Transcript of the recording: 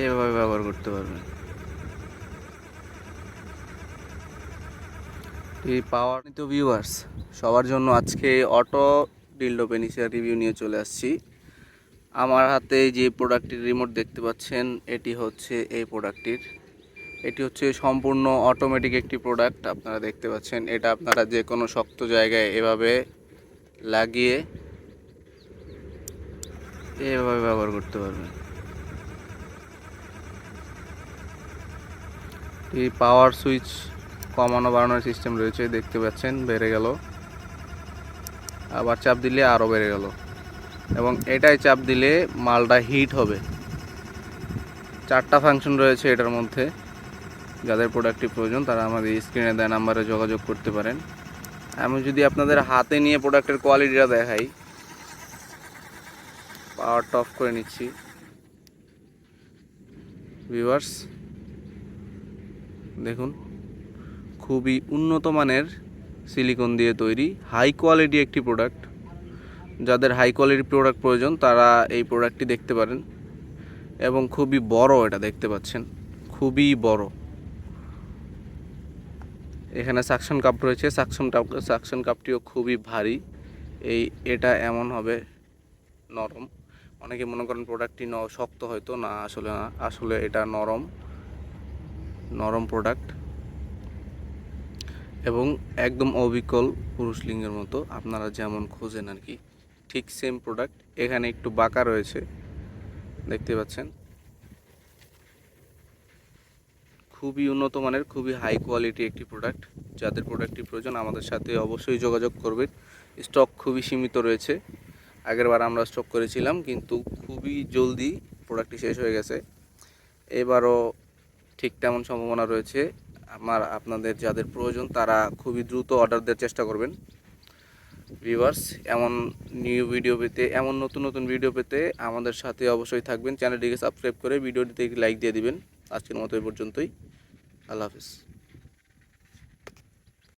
এভাবে ব্যবহার করতে পারবেন। এই পাওয়ার তো ভিউয়ার্স, সবার জন্য আজকে অটো ডিলডো পেনিসের রিভিউ নিয়ে চলে আসছি। আমার হাতে যে প্রোডাক্টটির রিমোট দেখতে পাচ্ছেন, এটি হচ্ছে এই প্রোডাক্টটির। এটি হচ্ছে সম্পূর্ণ অটোমেটিক একটি প্রোডাক্ট। আপনারা দেখতে পাচ্ছেন, এটা আপনারা যে কোনো শক্ত জায়গায় এভাবে লাগিয়ে এভাবে ব্যবহার করতে পারবেন। এই পাওয়ার সুইচ কমানো বাড়ানোর সিস্টেম রয়েছে, দেখতে পাচ্ছেন বেড়ে গেল, আবার চাপ দিলে আরও বেড়ে গেল, এবং এটাই চাপ দিলে মালটা হিট হবে। 4টা ফাংশন রয়েছে এটার মধ্যে। যাদের প্রোডাক্টটি প্রয়োজন তারা আমাদের স্ক্রিনে দেওয়া নাম্বারে যোগাযোগ করতে পারেন। আমি যদি আপনাদের হাতে নিয়ে প্রোডাক্টের কোয়ালিটিটা দেখাই, পাওয়ারটা অফ করে নিচ্ছি ভিউয়ার্স, দেখুন খুবই উন্নত মানের সিলিকন দিয়ে তৈরি হাই কোয়ালিটি একটি প্রোডাক্ট। যাদের হাই কোয়ালিটি প্রোডাক্ট প্রয়োজন তারা এই প্রোডাক্টটি দেখতে পারেন। এবং খুবই বড়, এটা দেখতে পাচ্ছেন খুবই বড়। এখানে সাকশন কাপ রয়েছে, সাকশন কাপটিও খুবই ভারী। এটা এমন হবে নরম। অনেকে মনে করেন প্রোডাক্টটি শক্ত, হয়তো না, আসলে এটা নরম প্রোডাক্ট এবং একদম অবিকল পুরুষ লিঙ্গের মতো আপনারা যেমন খোঁজেন আর কি, ঠিক সেম প্রোডাক্ট। এখানে একটু বাঁকা রয়েছে, দেখতে পাচ্ছেন। খুবই উন্নত মানের, খুবই হাই কোয়ালিটি একটি প্রোডাক্ট। যাদের প্রোডাক্টটি প্রয়োজন আমাদের সাথে অবশ্যই যোগাযোগ করবেন। স্টক খুবই সীমিত রয়েছে। আগেরবার আমরা স্টক করেছিলাম, কিন্তু খুবই জলদি প্রোডাক্টটি শেষ হয়ে গেছে। এবারও ঠিক তেমন সম্ভাবনা রয়েছে। আপনাদের যাদের প্রয়োজন তারা খুবই দ্রুত অর্ডার দেওয়ার চেষ্টা করবেন ভিউয়ার্স। এমন নতুন নতুন ভিডিও পেতে আমাদের সাথে অবশ্যই থাকবেন। চ্যানেলটিকে সাবস্ক্রাইব করে ভিডিওটিতে লাইক দিয়ে দিবেন। আজকের মতো এই পর্যন্তই। আল্লাহ হাফেজ।